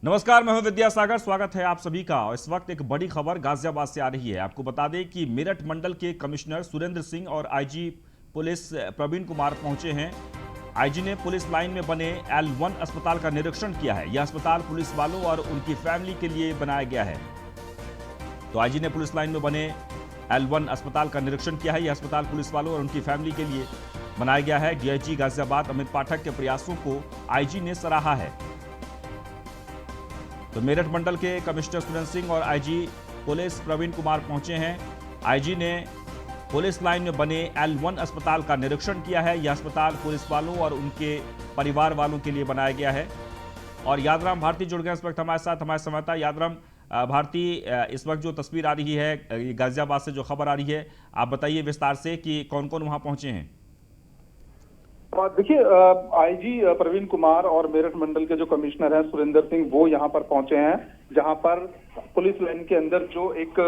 नमस्कार, मैं हूं विद्यासागर। स्वागत है आप सभी का। और इस वक्त एक बड़ी खबर गाजियाबाद से आ रही है। आपको बता दें कि मेरठ मंडल के कमिश्नर सुरेंद्र सिंह और आईजी पुलिस प्रवीण कुमार पहुंचे हैं। आईजी ने पुलिस लाइन में बने L1 अस्पताल का निरीक्षण किया है। यह अस्पताल पुलिस वालों और उनकी फैमिली के लिए बनाया गया है। तो आईजी ने पुलिस लाइन में बने L1 अस्पताल का निरीक्षण किया है। यह अस्पताल पुलिस वालों और उनकी फैमिली के लिए बनाया गया है। डीआईजी गाजियाबाद अमित पाठक के प्रयासों को आईजी ने सराहा है। तो मेरठ मंडल के कमिश्नर सुरेंद्र सिंह और आईजी पुलिस प्रवीण कुमार पहुंचे हैं। आईजी ने पुलिस लाइन में बने L1 अस्पताल का निरीक्षण किया है। यह अस्पताल पुलिस वालों और उनके परिवार वालों के लिए बनाया गया है। और यादराम भारती जुड़ गए इस वक्त हमारे साथ, हमारे संवाददाता यादराम भारती। इस वक्त जो तस्वीर आ रही है गाजियाबाद से, जो खबर आ रही है, आप बताइए विस्तार से कि कौन कौन वहां पहुंचे हैं। देखिए, आईजी प्रवीण कुमार और मेरठ मंडल के जो कमिश्नर हैं सुरेंद्र सिंह, वो यहाँ पर पहुंचे हैं, जहां पर पुलिस लाइन के अंदर जो एक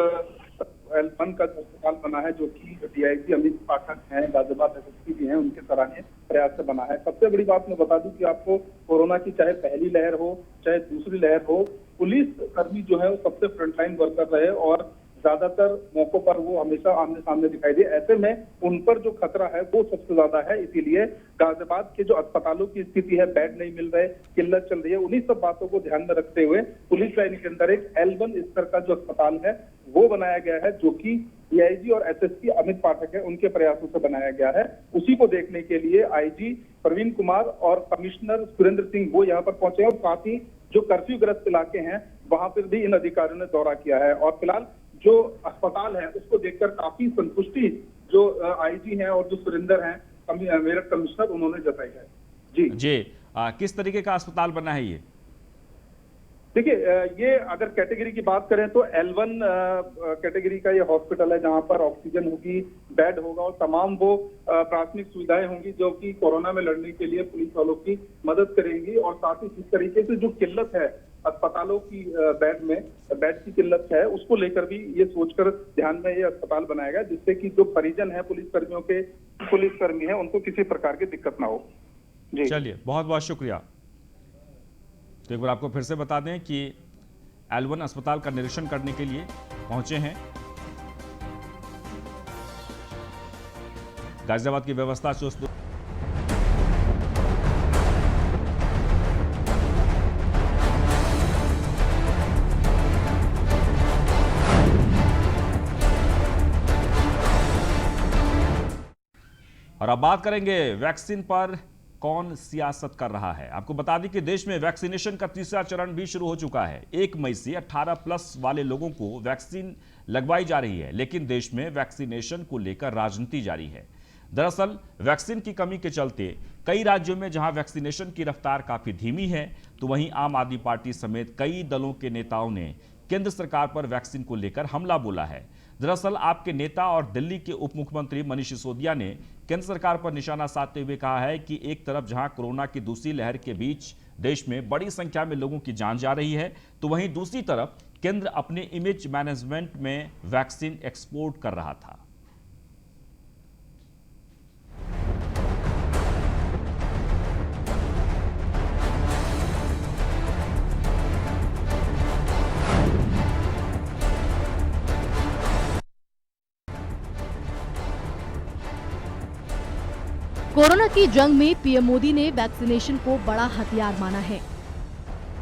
L1 का अस्पताल बना है, जो कि डीआईजी अमित पाठक हैं, गाजियाबाद एसएसपी भी हैं, उनके सराहनीय प्रयास से बना है। सबसे बड़ी बात मैं बता दूं कि आपको कोरोना की चाहे पहली लहर हो चाहे दूसरी लहर हो, पुलिस कर्मी जो है वो सबसे फ्रंटलाइन वर्कर रहे और ज्यादातर मौकों पर वो हमेशा आमने सामने दिखाई दे। ऐसे में उन पर जो खतरा है वो सबसे ज्यादा है। इसीलिए गाजियाबाद के जो अस्पतालों की स्थिति है, बेड नहीं मिल रहे, किल्लत चल रही है, उन्हीं सब बातों को ध्यान में रखते हुए पुलिस लाइन के अंदर एक L1 स्तर का जो अस्पताल है वो बनाया गया है, जो कि डीआईजी और एसएसपी अमित पाठक है, उनके प्रयासों से बनाया गया है। उसी को देखने के लिए आईजी प्रवीण कुमार और कमिश्नर सुरेंद्र सिंह वो यहाँ पर पहुंचे और साथ ही जो कर्फ्यू ग्रस्त इलाके हैं वहां पर भी इन अधिकारियों ने दौरा किया है। और फिलहाल जो अस्पताल है उसको देखकर काफी संतुष्टि जो आईजी हैं और जो सुरेंद्र हैं मेरठ कमिश्नर, उन्होंने जताई है। जी किस तरीके का अस्पताल बना है ये? देखिए, ये अगर कैटेगरी की बात करें तो L1 कैटेगरी का ये हॉस्पिटल है, जहां पर ऑक्सीजन होगी, बेड होगा और तमाम वो प्राथमिक सुविधाएं होंगी जो कि कोरोना में लड़ने के लिए पुलिस वालों की मदद करेंगी। और साथ ही इस तरीके से जो किल्लत है अस्पतालों की बेड की किल्लत है, उसको लेकर भी ये सोचकर ध्यान में ये अस्पताल बनाया गया, जिससे कि जो परिजन है पुलिसकर्मी है, उनको किसी प्रकार की दिक्कत ना हो। जी चलिए, बहुत बहुत शुक्रिया। तो एक बार आपको फिर से बता दें कि L1 अस्पताल का निरीक्षण करने के लिए पहुंचे हैं। गाजियाबाद की व्यवस्था चुस्त। और अब बात करेंगे वैक्सीन पर कौन सियासत कर रहा है। आपको बता दें कि देश में वैक्सीनेशन का तीसरा चरण भी शुरू हो चुका है। 1 मई से 18+ वाले लोगों को वैक्सीन लगवाई जा रही है, लेकिन देश में वैक्सीनेशन को लेकर राजनीति जारी है। दरअसल वैक्सीन की कमी के चलते कई राज्यों में जहां वैक्सीनेशन की रफ्तार काफी धीमी है, तो वहीं आम आदमी पार्टी समेत कई दलों के नेताओं ने केंद्र सरकार पर वैक्सीन को लेकर हमला बोला है। दरअसल आपके नेता और दिल्ली के उप मुख्यमंत्री मनीष सिसोदिया ने केंद्र सरकार पर निशाना साधते हुए कहा है कि एक तरफ जहां कोरोना की दूसरी लहर के बीच देश में बड़ी संख्या में लोगों की जान जा रही है, तो वहीं दूसरी तरफ केंद्र अपने इमेज मैनेजमेंट में वैक्सीन एक्सपोर्ट कर रहा था। कोरोना की जंग में पीएम मोदी ने वैक्सीनेशन को बड़ा हथियार माना है,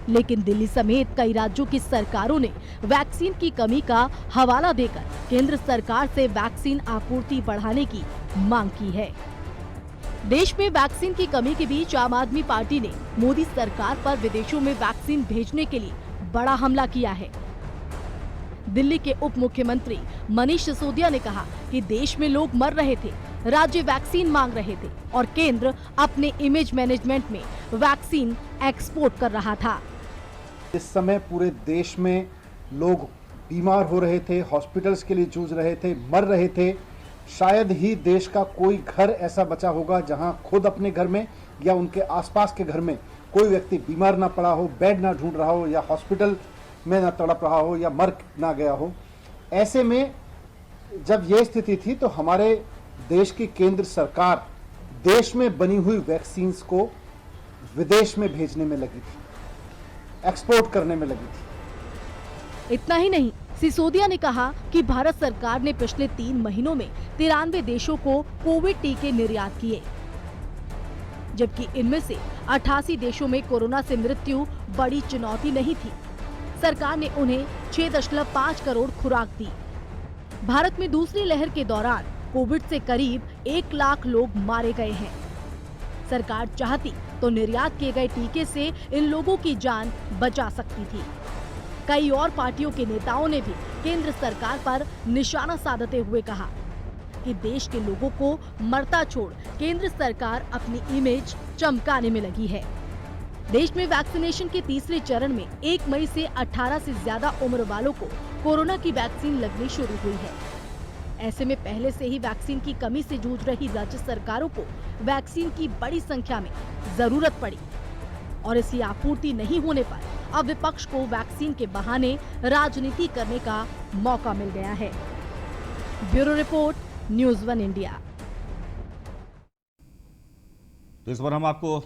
लेकिन दिल्ली समेत कई राज्यों की सरकारों ने वैक्सीन की कमी का हवाला देकर केंद्र सरकार से वैक्सीन आपूर्ति बढ़ाने की मांग की है। देश में वैक्सीन की कमी के बीच आम आदमी पार्टी ने मोदी सरकार पर विदेशों में वैक्सीन भेजने के लिए बड़ा हमला किया है। दिल्ली के उप मुख्यमंत्री मनीष सिसोदिया ने कहा कि देश में लोग मर रहे थे, राज्य वैक्सीन मांग रहे थे और केंद्र अपने इमेज मैनेजमेंट में वैक्सीन एक्सपोर्ट कर रहा था। इस समय पूरे देश में लोग बीमार हो रहे थे, हॉस्पिटल्स के लिए जूझ रहे थे, मर रहे थे। शायद ही देश का कोई घर ऐसा बचा होगा जहां खुद अपने घर में या उनके आसपास के घर में कोई व्यक्ति बीमार ना पड़ा हो, बेड ना ढूंढ रहा हो या हॉस्पिटल में ना तड़प रहा हो या मर ना गया हो। ऐसे में जब ये स्थिति थी तो हमारे देश की केंद्र सरकार देश में बनी हुई वैक्सीन्स को विदेश में भेजने में लगी थी। एक्सपोर्ट करने में लगी थी। इतना ही नहीं, सिसोदिया ने कहा कि भारत सरकार ने पिछले 3 महीनों में 93 देशों को कोविड टीके निर्यात किए, जबकि इनमें से 88 देशों में कोरोना से मृत्यु बड़ी चुनौती नहीं थी। सरकार ने उन्हें 6.5 करोड़ खुराक दी। भारत में दूसरी लहर के दौरान कोविड से करीब 1 लाख लोग मारे गए हैं। सरकार चाहती तो निर्यात किए गए टीके से इन लोगों की जान बचा सकती थी। कई और पार्टियों के नेताओं ने भी केंद्र सरकार पर निशाना साधते हुए कहा कि देश के लोगों को मरता छोड़ केंद्र सरकार अपनी इमेज चमकाने में लगी है। देश में वैक्सीनेशन के तीसरे चरण में 1 मई से 18 से ज्यादा उम्र वालों को कोरोना की वैक्सीन लगनी शुरू हुई है। ऐसे में पहले से ही वैक्सीन की कमी से जूझ रही राज्य सरकारों को वैक्सीन की बड़ी संख्या में जरूरत पड़ी और इसकी आपूर्ति नहीं होने पर अब विपक्ष को वैक्सीन के बहाने राजनीति करने का मौका मिल गया है। Bureau report, news 1 India. तो इस पर हम आपको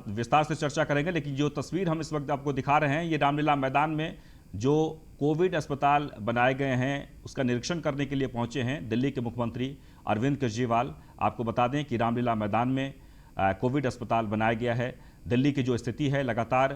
विस्तार से चर्चा करेंगे, लेकिन जो तस्वीर हम इस वक्त आपको दिखा रहे हैं, ये रामलीला मैदान में जो कोविड अस्पताल बनाए गए हैं उसका निरीक्षण करने के लिए पहुंचे हैं दिल्ली के मुख्यमंत्री अरविंद केजरीवाल। आपको बता दें कि रामलीला मैदान में कोविड अस्पताल बनाया गया है। दिल्ली की जो स्थिति है, लगातार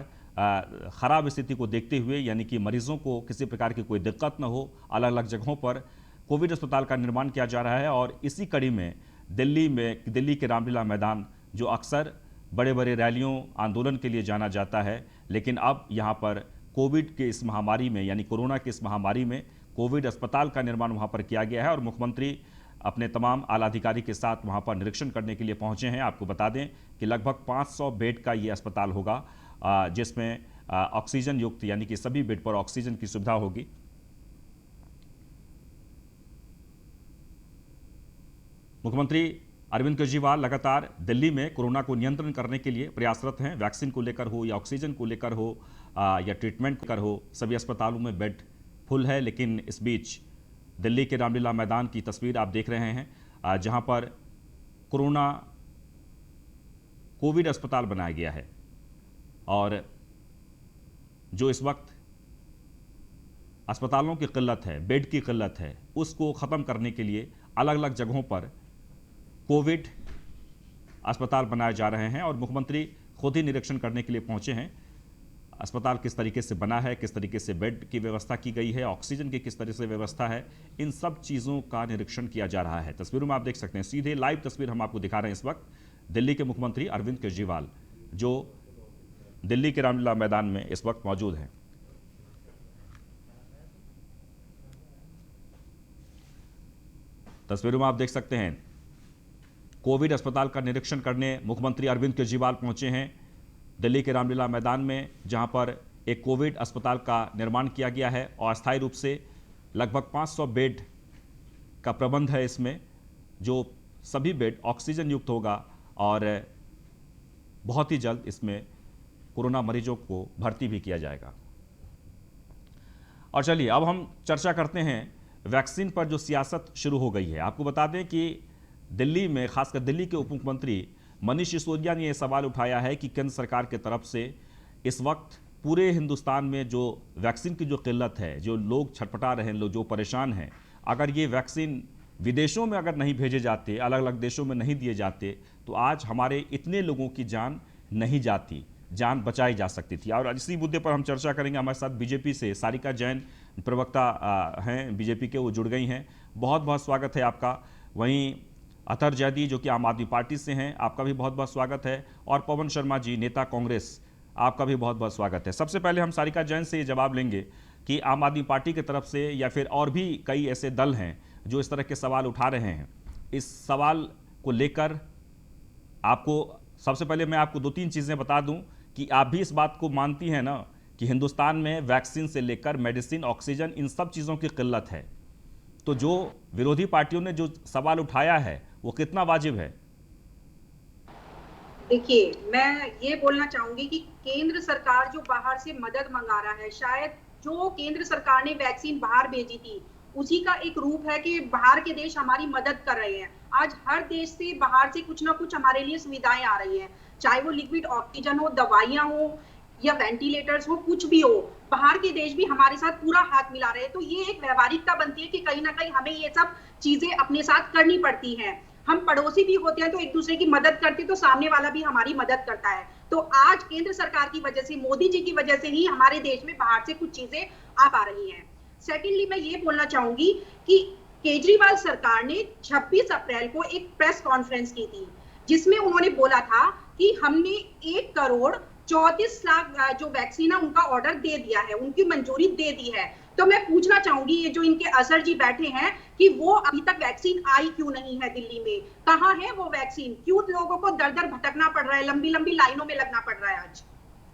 ख़राब स्थिति को देखते हुए, यानी कि मरीजों को किसी प्रकार की कोई दिक्कत न हो, अलग अलग जगहों पर कोविड अस्पताल का निर्माण किया जा रहा है। और इसी कड़ी में दिल्ली के रामलीला मैदान जो अक्सर बड़े बड़े रैलियों, आंदोलन के लिए जाना जाता है, लेकिन अब यहाँ पर कोविड के इस महामारी में, यानी कोरोना की इस महामारी में कोविड अस्पताल का निर्माण वहाँ पर किया गया है और मुख्यमंत्री अपने तमाम आला अधिकारी के साथ वहाँ पर निरीक्षण करने के लिए पहुँचे हैं। आपको बता दें कि लगभग 500 बेड का ये अस्पताल होगा, जिसमें ऑक्सीजन युक्त, यानी कि सभी बेड पर ऑक्सीजन की सुविधा होगी। मुख्यमंत्री अरविंद केजरीवाल लगातार दिल्ली में कोरोना को नियंत्रण करने के लिए प्रयासरत हैं। वैक्सीन को लेकर हो या ऑक्सीजन को लेकर हो या ट्रीटमेंट कर हो, सभी अस्पतालों में बेड फुल है। लेकिन इस बीच दिल्ली के रामलीला मैदान की तस्वीर आप देख रहे हैं, जहां पर कोविड अस्पताल बनाया गया है और जो इस वक्त अस्पतालों की किल्लत है, बेड की किल्लत है, उसको ख़त्म करने के लिए अलग अलग जगहों पर कोविड अस्पताल बनाए जा रहे हैं और मुख्यमंत्री खुद ही निरीक्षण करने के लिए पहुंचे हैं। अस्पताल किस तरीके से बना है, किस तरीके से बेड की व्यवस्था की गई है, ऑक्सीजन की किस तरह से व्यवस्था है, इन सब चीज़ों का निरीक्षण किया जा रहा है। तस्वीरों में आप देख सकते हैं, सीधे लाइव तस्वीर हम आपको दिखा रहे हैं इस वक्त, दिल्ली के मुख्यमंत्री अरविंद केजरीवाल जो दिल्ली के रामलीला मैदान में इस वक्त मौजूद हैं। तस्वीरों में आप देख सकते हैं कोविड अस्पताल का निरीक्षण करने मुख्यमंत्री अरविंद केजरीवाल पहुंचे हैं दिल्ली के रामलीला मैदान में, जहां पर एक कोविड अस्पताल का निर्माण किया गया है और अस्थायी रूप से लगभग 500 बेड का प्रबंध है इसमें, जो सभी बेड ऑक्सीजन युक्त होगा और बहुत ही जल्द इसमें कोरोना मरीजों को भर्ती भी किया जाएगा। और चलिए अब हम चर्चा करते हैं वैक्सीन पर जो सियासत शुरू हो गई है। आपको बता दें कि दिल्ली में, खासकर दिल्ली के उप मुख्यमंत्री मनीष सिसोदिया ने यह सवाल उठाया है कि केंद्र सरकार की तरफ से इस वक्त पूरे हिंदुस्तान में जो वैक्सीन की जो किल्लत है, जो लोग छटपटा रहे हैं, लोग जो परेशान हैं, अगर ये वैक्सीन विदेशों में अगर नहीं भेजे जाते, अलग अलग देशों में नहीं दिए जाते, तो आज हमारे इतने लोगों की जान नहीं जाती, जान बचाई जा सकती थी। और इसी मुद्दे पर हम चर्चा करेंगे। हमारे साथ बीजेपी से सारिका जैन प्रवक्ता हैं बीजेपी के, वो जुड़ गई हैं। बहुत बहुत स्वागत है आपका। वहीं अतहर जैदी जो कि आम आदमी पार्टी से हैं, आपका भी बहुत बहुत स्वागत है। और पवन शर्मा जी, नेता कांग्रेस, आपका भी बहुत बहुत स्वागत है। सबसे पहले हम सारिका जैन से ये जवाब लेंगे कि आम आदमी पार्टी की तरफ से या फिर और भी कई ऐसे दल हैं जो इस तरह के सवाल उठा रहे हैं, इस सवाल को लेकर आपको, सबसे पहले मैं आपको 2-3 चीज़ें बता दूं कि आप भी इस बात को मानती हैं ना कि हिंदुस्तान में वैक्सीन से लेकर मेडिसिन, ऑक्सीजन, इन सब चीज़ों की किल्लत है। तो जो विरोधी पार्टियों ने जो सवाल उठाया है वो कितना वाजिब है? देखिए, मैं ये बोलना चाहूंगी कि केंद्र सरकार जो बाहर से मदद मंगा रहा है, शायद जो केंद्र सरकार ने वैक्सीन बाहर भेजी थी उसी का एक रूप है कि बाहर के देश हमारी मदद कर रहे हैं। आज हर देश से बाहर से कुछ ना कुछ हमारे लिए सुविधाएं आ रही हैं, चाहे वो लिक्विड ऑक्सीजन हो, दवाइयां हो, या वेंटिलेटर्स हो, कुछ भी हो, बाहर के देश भी हमारे साथ पूरा हाथ मिला रहे हैं। तो ये एक व्यवहारिकता बनती है कि कहीं ना कहीं हमें ये सब चीजें अपने साथ करनी पड़ती हैं। हम पड़ोसी भी होते हैं तो एक दूसरे की मदद करते हैं, तो सामने वाला भी हमारी मदद करता है। तो आज केंद्र सरकार की वजह से, मोदी जी की वजह से ही हमारे देश में बाहर से कुछ चीजें आ पा रही हैं। सेकेंडली, मैं ये बोलना चाहूंगी कि केजरीवाल सरकार ने 26 अप्रैल को एक प्रेस कॉन्फ्रेंस की थी, जिसमें उन्होंने बोला था कि हमने 1,34,00,000 जो वैक्सीन है उनका ऑर्डर दे दिया है, उनकी मंजूरी दे दी है। तो मैं पूछना चाहूंगी, ये जो इनके असर जी बैठे हैं, कि वो अभी तक वैक्सीन आई क्यों नहीं है दिल्ली में? कहाँ है वो वैक्सीन? क्यों लोगों को दर दर भटकना पड़ रहा है, लंबी लंबी लाइनों में लगना पड़ रहा है आज?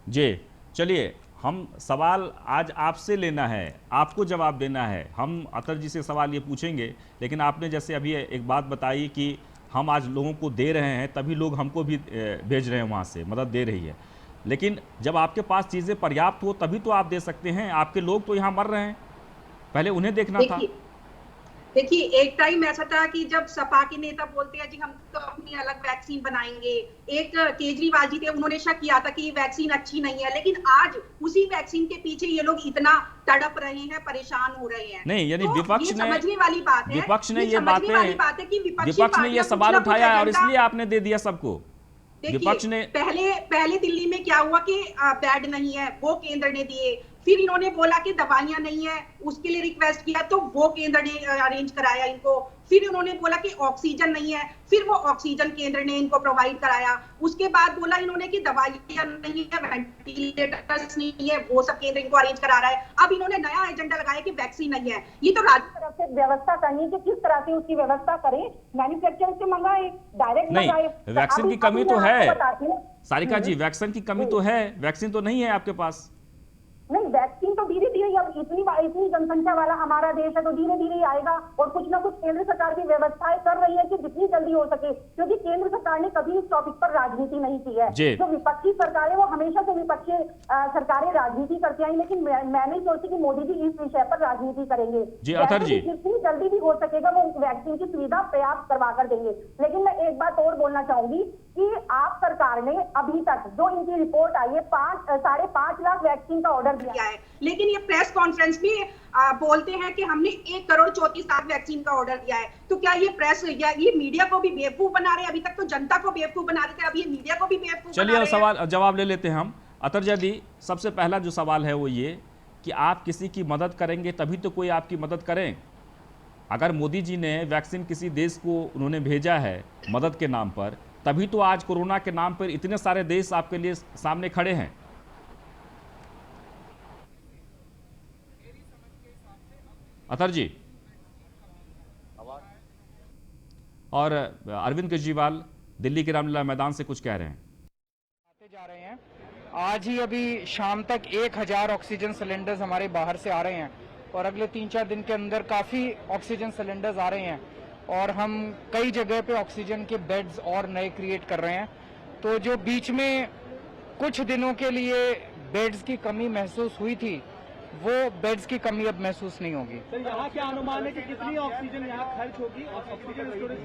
जी चलिए, हम सवाल आज आपसे लेना है, आपको जवाब देना है। हम अतर जी से सवाल ये पूछेंगे, लेकिन आपने जैसे अभी एक बात बताई कि हम आज लोगों को दे रहे हैं, तभी लोग हमको भी भेज रहे हैं, वहाँ से मदद दे रही है। लेकिन जब आपके पास चीज़ें पर्याप्त हो तभी तो आप दे सकते हैं। आपके लोग तो यहाँ मर रहे हैं, पहले उन्हें देखना था। देखिए, एक टाइम ऐसा था कि जब सपा के नेता बोलते हैं जी हम तो अपनी अलग वैक्सीन बनाएंगे। एक केजरीवाल जी थे, उन्होंने शक किया था कि वैक्सीन अच्छी नहीं है, लेकिन आज उसी वैक्सीन के पीछे ये लोग इतना तड़प रहे हैं, परेशान हो रहे हैं। नहीं, यानी तो विपक्ष ने समझने वाली बात है, विपक्ष ने ये बातें, विपक्ष ने ये सवाल उठाया और इसलिए आपने दे दिया सबको। विपक्ष ने पहले दिल्ली में क्या हुआ कि बेड नहीं है, वो केंद्र ने दिए। फिर इन्होंने बोला कि दवाइयां नहीं है, उसके लिए रिक्वेस्ट किया तो वो केंद्र ने अरेंज कराया इनको। फिर उन्होंने बोला कि ऑक्सीजन नहीं है, फिर वो ऑक्सीजन केंद्र ने इनको प्रोवाइड कराया। उसके बाद बोला इन्होंने कि दवाइयां नहीं है, वेंटिलेटर्स नहीं है, वो सब केंद्र इनको अरेंज करा रहा है। अब इन्होंने नया एजेंडा लगाया कि वैक्सीन नहीं है। ये तो राज्य तरफ से व्यवस्था करनी कि किस तरह से उसकी व्यवस्था करें, मैन्युफैक्चर से मंगाए, डायरेक्ट नहीं, वैक्सीन की कमी तो है सारिका जी, वैक्सीन की कमी तो है, वैक्सीन तो नहीं है आपके पास। नहीं, वैक्सीन तो धीरे धीरे, अब इतनी जनसंख्या वाला हमारा देश है तो धीरे धीरे ही आएगा। और कुछ ना कुछ केंद्र सरकार की व्यवस्थाएं कर रही है कि जितनी जल्दी हो सके, क्योंकि केंद्र सरकार ने कभी इस टॉपिक पर राजनीति नहीं की है। जो विपक्षी सरकार है वो हमेशा से विपक्षी सरकारें राजनीति करती आई, लेकिन मैं नहीं सोचती कि मोदी जी इस विषय पर राजनीति करेंगे। जितनी जल्दी भी हो सकेगा वो वैक्सीन की सुविधा पर्याप्त करवा कर देंगे। लेकिन मैं एक बात और बोलना चाहूंगी कि आप सरकार ने अभी तक जो इनकी रिपोर्ट आई है 5.5 लाख वैक्सीन का ऑर्डर दिया है, लेकिन ये प्रेस कॉन्फ्रेंस में बोलते हैं कि हमने 1,34,00,000 वैक्सीन का ऑर्डर दिया है। तो क्या ये प्रेस या ये मीडिया को भी बेवकूफ बना रहे हैं? अभी तक तो जनता को बेवकूफ बना रहे थे, अब ये मीडिया को भी बेवकूफ। चलिए सवाल जवाब ले लेते हैं हम। अतर जी, सबसे पहला जो सवाल है वो ये कि आप किसी की मदद करेंगे तभी तो कोई आपकी मदद करें। अगर मोदी जी ने वैक्सीन किसी देश को उन्होंने भेजा है मदद के नाम पर, तभी तो आज कोरोना के नाम पर इतने सारे देश आपके लिए सामने खड़े हैं। अतर जी और अरविंद केजरीवाल दिल्ली के रामलीला मैदान से कुछ कह रहे हैं। जा रहे हैं आज ही, अभी शाम तक 1,000 ऑक्सीजन सिलेंडर्स हमारे बाहर से आ रहे हैं और अगले 3-4 दिन के अंदर काफी ऑक्सीजन सिलेंडर्स आ रहे हैं और हम कई जगह पे ऑक्सीजन के बेड्स और नए क्रिएट कर रहे हैं। तो जो बीच में कुछ दिनों के लिए बेड्स की कमी महसूस हुई थी, वो बेड्स की कमी अब महसूस नहीं होगी। तो यहाँ क्या अनुमान है कि कितनी ऑक्सीजन यहाँ खर्च होगी?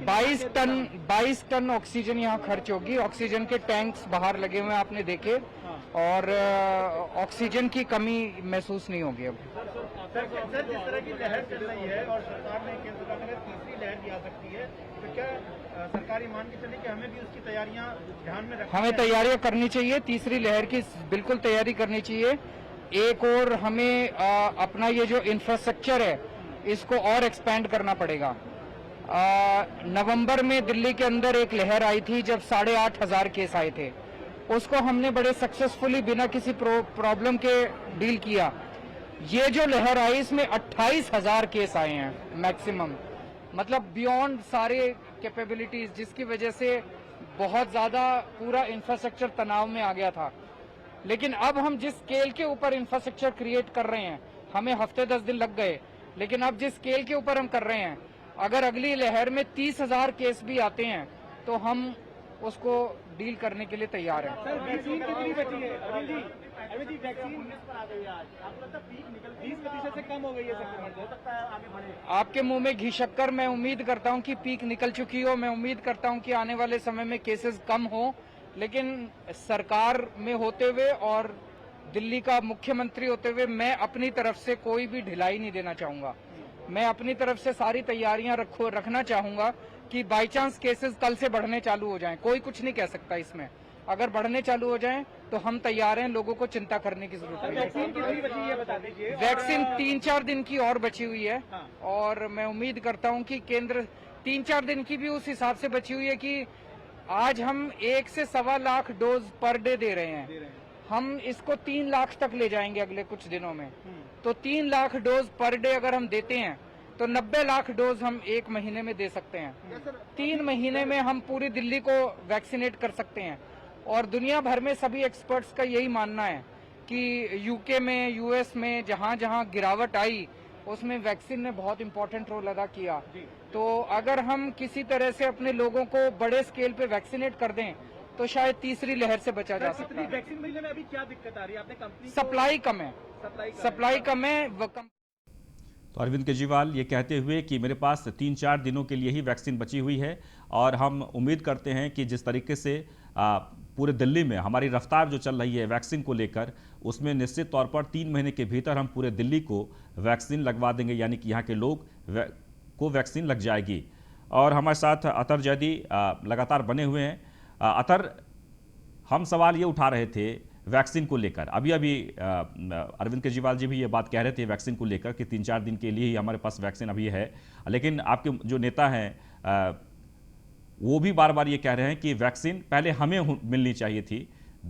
22 टन ऑक्सीजन यहाँ खर्च होगी। ऑक्सीजन के टैंक्स बाहर लगे हुए हैं, आपने देखे, और ऑक्सीजन की कमी महसूस नहीं होगी अब। सर, जिस तरह की लहर चल रही है और सरकार ने, केंद्र सरकार ने तीसरी लहर भी आ सकती है, तो क्या सरकारी मान के चले कि हमें भी उसकी तैयारियां ध्यान में रखनी, हमें तैयारियां करनी चाहिए, तीसरी लहर की बिल्कुल तैयारी करनी चाहिए। एक और हमें अपना ये जो इंफ्रास्ट्रक्चर है इसको और एक्सपेंड करना पड़ेगा। नवंबर में दिल्ली के अंदर एक लहर आई थी जब 8,500 केस आए थे, उसको हमने बड़े सक्सेसफुली बिना किसी प्रॉब्लम के डील किया। ये जो लहर आई इसमें 28,000 केस आए हैं मैक्सिमम, मतलब बियॉन्ड सारे कैपेबिलिटीज, जिसकी वजह से बहुत ज्यादा पूरा इंफ्रास्ट्रक्चर तनाव में आ गया था। लेकिन अब हम जिस स्केल के ऊपर इंफ्रास्ट्रक्चर क्रिएट कर रहे हैं, हमें हफ्ते 10 दिन लग गए, लेकिन अब जिस स्केल के ऊपर हम कर रहे हैं, अगर अगली लहर में 30,000 केस भी आते हैं तो हम उसको डील करने के लिए तैयार हैं। सर, वैक्सीन कितनी बची है? अरविंद जी, वैक्सीन आपको लगता है पीक निकल 20% से कम हो गई है संक्रमण, हो सकता है आगे बढ़े? आपके मुंह में घी शक्कर, मैं उम्मीद करता हूं कि पीक निकल चुकी हो। मैं उम्मीद करता हूं कि आने वाले समय में केसेस कम हो, लेकिन सरकार में होते हुए और दिल्ली का मुख्यमंत्री होते हुए मैं अपनी तरफ से कोई भी ढिलाई नहीं देना चाहूंगा। मैं अपनी तरफ से सारी तैयारियां रखना चाहूंगा कि बाई चांस केसेस कल से बढ़ने चालू हो जाएं, कोई कुछ नहीं कह सकता इसमें। अगर बढ़ने चालू हो जाएं तो हम तैयार हैं, लोगों को चिंता करने की जरूरत नहीं है। वैक्सीन 3-4 दिन की और बची हुई है और मैं उम्मीद करता हूं कि केंद्र 3-4 दिन की भी उस हिसाब से बची हुई है कि आज हम 1 से 1.25 lakh dose per day they रहे हैं, हम इसको 3 लाख तक ले जाएंगे अगले कुछ दिनों में। तो 3 लाख डोज पर डे अगर हम देते हैं तो 90 लाख डोज हम 1 महीने में दे सकते हैं। 3 महीने में हम पूरी दिल्ली को वैक्सीनेट कर सकते हैं। और दुनिया भर में सभी एक्सपर्ट्स का यही मानना है कि यूके में, यूएस में जहां जहां गिरावट आई उसमें वैक्सीन ने बहुत इंपॉर्टेंट रोल अदा किया। तो अगर हम किसी तरह से अपने लोगों को बड़े स्केल पे वैक्सीनेट कर दें तो शायद तीसरी लहर से बचा जा सकता है। वैक्सीन मिलने में अभी क्या दिक्कत आ रही है? आपने कंपनी सप्लाई कम है, सप्लाई कम है। तो अरविंद केजरीवाल ये कहते हुए कि मेरे पास 3-4 दिनों के लिए ही वैक्सीन बची हुई है और हम उम्मीद करते हैं कि जिस तरीके से पूरे दिल्ली में हमारी रफ्तार जो चल रही है वैक्सीन को लेकर, उसमें निश्चित तौर पर 3 महीने के भीतर हम पूरे दिल्ली को वैक्सीन लगवा देंगे, यानी कि यहाँ के लोग को वैक्सीन लग जाएगी। और हमारे साथ अतर जैदी लगातार बने हुए हैं। अतर, हम सवाल ये उठा रहे थे वैक्सीन को लेकर, अभी अरविंद केजरीवाल जी भी ये बात कह रहे थे वैक्सीन को लेकर कि 3-4 दिन के लिए ही हमारे पास वैक्सीन अभी है, लेकिन आपके जो नेता हैं वो भी बार बार ये कह रहे हैं कि वैक्सीन पहले हमें मिलनी चाहिए थी,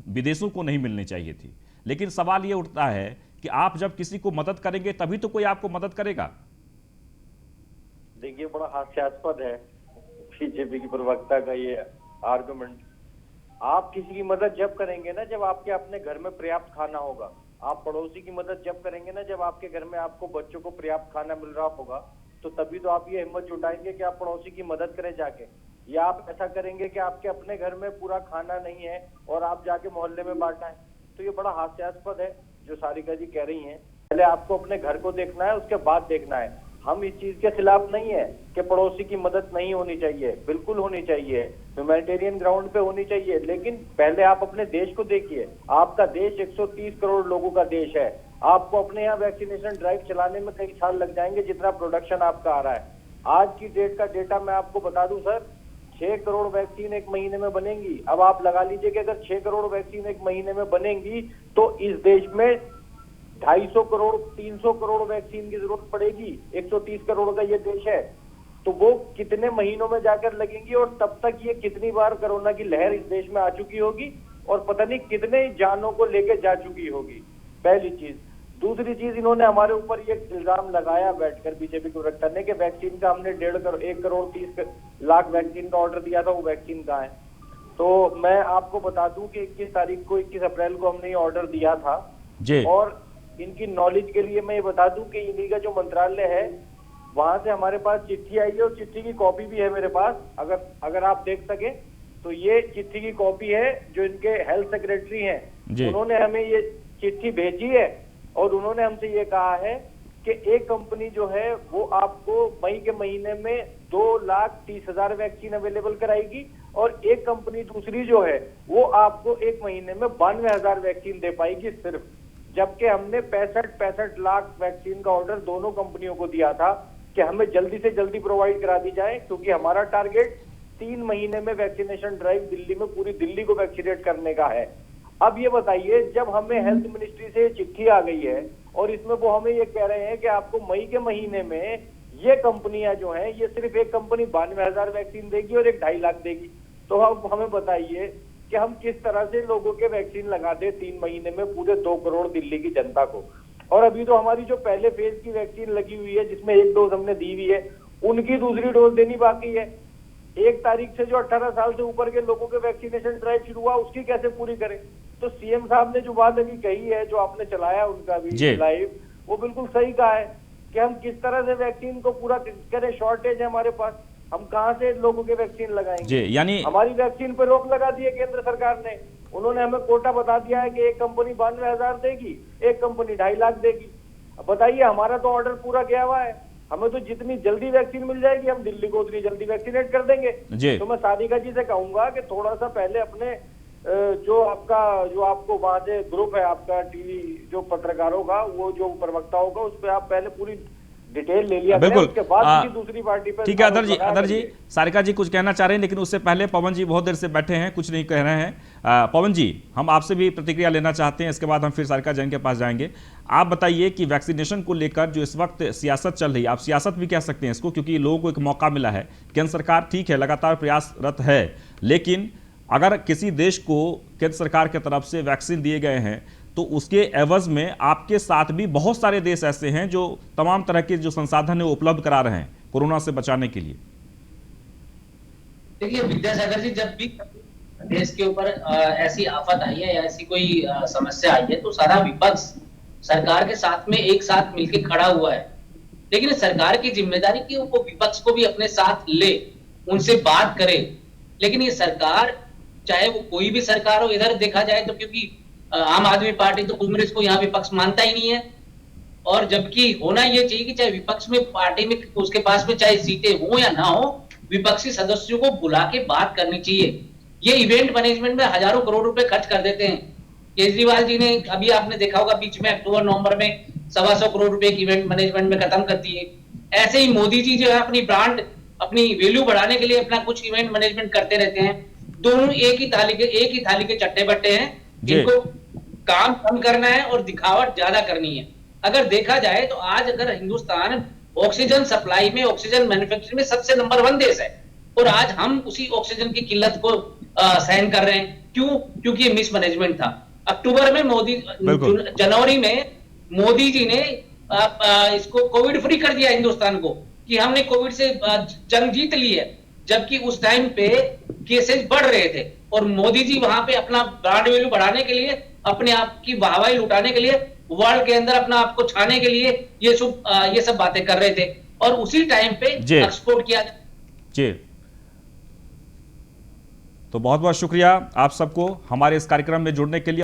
विदेशों को नहीं मिलनी चाहिए थी। लेकिन सवाल ये उठता है कि आप जब किसी को मदद करेंगे तभी तो कोई आपको मदद करेगा। देखिए, बड़ा हास्यास्पद है बीजेपी की प्रवक्ता का ये आर्गुमेंट। आप किसी की मदद जब करेंगे ना जब आपके अपने घर में पर्याप्त खाना होगा। आप पड़ोसी की मदद जब करेंगे ना जब आपके घर में आपको बच्चों को पर्याप्त खाना मिल रहा होगा, तो तभी तो आप ये हिम्मत जुटाएंगे कि आप पड़ोसी की मदद करें जाके। या आप ऐसा करेंगे कि आपके अपने घर में पूरा खाना नहीं है और आप जाके मोहल्ले में बांटा है। तो ये बड़ा हास्यास्पद है जो सारिका जी कह रही हैं। पहले आपको अपने घर को देखना है, उसके बाद देखना है। हम इस चीज के खिलाफ नहीं है कि पड़ोसी की मदद नहीं होनी चाहिए, बिल्कुल होनी चाहिए, ह्यूमैनिटेरियन ग्राउंड पे होनी चाहिए, लेकिन पहले आप अपने देश को देखिए। आपका देश 130 करोड़ लोगों का देश है। आपको अपने यहाँ वैक्सीनेशन ड्राइव चलाने में कई साल लग जाएंगे जितना प्रोडक्शन आपका आ रहा है। आज की डेट का डेटा मैं आपको बता दूं सर, 6 करोड़ वैक्सीन 1 महीने में बनेंगी। अब आप लगा लीजिए कि अगर 6 करोड़ वैक्सीन 1 महीने में बनेंगी तो इस देश में 250 करोड़ 300 करोड़ वैक्सीन की जरूरत पड़ेगी। 130 करोड़ का ये देश है, तो वो कितने महीनों में जाकर लगेंगी और तब तक ये कितनी बार कोरोना की लहर इस देश में आ चुकी होगी और पता नहीं कितने जानों को लेकर जा चुकी होगी। पहली चीज। दूसरी चीज, इन्होंने हमारे ऊपर ये इल्जाम लगाया बैठकर बीजेपी के प्रवक्ता ने कि वैक्सीन का हमने 1 करोड़ 30 लाख वैक्सीन का ऑर्डर दिया था, वो वैक्सीन कहाँ है। तो मैं आपको बता दूं कि 21 अप्रैल को हमने ये ऑर्डर दिया था जी। और इनकी नॉलेज के लिए मैं ये बता दूं कि इन्हीं का जो मंत्रालय है वहां से हमारे पास चिट्ठी आई है और चिट्ठी की कॉपी भी है मेरे पास। अगर आप देख सके तो ये चिट्ठी की कॉपी है जो इनके हेल्थ सेक्रेटरी हैं, उन्होंने हमें ये चिट्ठी भेजी है और उन्होंने हमसे ये कहा है कि एक कंपनी जो है वो आपको मई के महीने में 2,30,000 वैक्सीन अवेलेबल कराएगी और एक कंपनी दूसरी जो है वो आपको 1 महीने में 92,000 वैक्सीन दे पाएगी सिर्फ। जबकि हमने 65 लाख वैक्सीन का ऑर्डर दोनों कंपनियों को दिया था कि हमें जल्दी से जल्दी प्रोवाइड करा दी जाए, क्योंकि हमारा टारगेट 3 महीने में वैक्सीनेशन ड्राइव दिल्ली में पूरी दिल्ली को वैक्सीनेट करने का है। अब ये बताइए, जब हमें हेल्थ मिनिस्ट्री से चिट्ठी आ गई है और इसमें वो हमें ये कह रहे हैं कि आपको मई के महीने में ये कंपनियां जो हैं ये सिर्फ एक कंपनी 92,000 वैक्सीन देगी और एक 2.5 लाख देगी, तो अब हमें बताइए कि हम किस तरह से लोगों के वैक्सीन लगा दे 3 महीने में पूरे 2 करोड़ दिल्ली की जनता को। और अभी तो हमारी जो पहले फेज की वैक्सीन लगी हुई है जिसमें 1 डोज हमने दी हुई है, उनकी दूसरी डोज देनी बाकी है। 1 तारीख से जो 18 साल से ऊपर के लोगों के वैक्सीनेशन ड्राइव शुरू हुआ उसकी कैसे पूरी करें। तो सीएम साहब ने जो बात अभी कही है, जो आपने चलाया उनका भी लाइव, वो बिल्कुल सही कहा है कि हम किस तरह से वैक्सीन को पूरा करें। शॉर्टेज है हमारे पास, हम कहां से लोगों के वैक्सीन लगाएंगे। यानी हमारी वैक्सीन पर रोक लगा दी है केंद्र सरकार ने। उन्होंने हमें कोटा बता दिया है कि एक कंपनी 92,000 देगी, एक कंपनी 2.5 लाख देगी। अब बताइए, हमारा तो ऑर्डर पूरा गया हुआ है, हमें तो जितनी जल्दी वैक्सीन मिल जाएगी हम दिल्ली को उतनी जल्दी वैक्सीनेट कर देंगे। तो मैं सारिका जी से कहूंगा कि थोड़ा सा पहले अपने जो आपको वहां से ग्रुप है आपका टीवी जो पत्रकारों का, वो जो प्रवक्ताओं का, उस पर आप पहले पूरी डिटेल ले लिया करें, उसके बाद किसी दूसरी पार्टी पर। ठीक है अदर जी सारिका जी कुछ कहना चाह रहे हैं, लेकिन उससे पहले पवन जी बहुत देर से बैठे हैं, कुछ नहीं कह रहे हैं। पवन जी, हम आपसे भी प्रतिक्रिया लेना चाहते हैं, इसके बाद हम फिर सारिका जैन के पास जाएंगे। आप बताइए कि वैक्सीनेशन को लेकर जो इस वक्त सियासत चल रही है, आप सियासत भी कह सकते हैं इसको, क्योंकि लोगों को एक मौका मिला है। केंद्र सरकार ठीक है लगातार प्रयासरत है, लेकिन अगर किसी देश को केंद्र सरकार की तरफ से वैक्सीन दिए गए हैं तो उसके एवज में आपके साथ भी बहुत सारे देश ऐसे हैं जो तमाम तरह के जो संसाधन है वो उपलब्ध करा रहे हैं कोरोना से बचाने के लिए। देखिए विद्यासागर जी, जब भी देश के ऊपर ऐसी आफत आई है या ऐसी कोई समस्या आई है तो सारा विपक्ष सरकार के साथ में एक साथ मिलकर खड़ा हुआ है। लेकिन सरकार की जिम्मेदारी कि वो विपक्ष को भी अपने साथ ले, उनसे बात करे। लेकिन ये सरकार, चाहे वो कोई भी सरकार हो, इधर देखा जाए तो क्योंकि आम आदमी पार्टी तो कांग्रेस को यहाँ विपक्ष मानता ही नहीं है, और जबकि होना ये चाहिए कि चाहे विपक्ष में पार्टी में उसके पास में चाहे सीटें हो या ना हो, विपक्षी सदस्यों को बुला के बात करनी चाहिए। ये इवेंट मैनेजमेंट में हजारों करोड़ रुपए खर्च कर देते हैं। केजरीवाल जी ने, अभी आपने देखा होगा, बीच में अक्टूबर नवंबर में 125 करोड़ रुपए की इवेंट मैनेजमेंट में खत्म कर दिए। ऐसे ही मोदी जी जो है अपनी ब्रांड, अपनी वैल्यू बढ़ाने के लिए अपना कुछ इवेंट मैनेजमेंट करते रहते हैं। दोनों एक ही थाली के चट्टे बट्टे हैं, इनको काम कम करना है और दिखावट ज्यादा करनी है। अगर देखा जाए तो आज अगर हिंदुस्तान ऑक्सीजन सप्लाई में, ऑक्सीजन मैन्युफैक्चरिंग में सबसे नंबर 1 देश है, और आज हम उसी ऑक्सीजन की किल्लत को सहन कर रहे हैं। क्यों? क्योंकि ये मिसमैनेजमेंट था। अक्टूबर में जनवरी में मोदी जी ने इसको कोविड फ्री कर दिया हिंदुस्तान को, कि हमने कोविड से जंग जीत ली है, जबकि उस टाइम पे केसेस बढ़ रहे थे और मोदी जी वहां पे अपना ब्रांड वैल्यू बढ़ाने के लिए, अपने आप की वाहवाही लुटाने के लिए, वर्ल्ड के अंदर अपना आप को छाने के लिए ये सब बातें कर रहे थे, और उसी टाइम पे एक्सपोर्ट किया जी। तो बहुत बहुत शुक्रिया आप सबको हमारे इस कार्यक्रम में जुड़ने के लिए।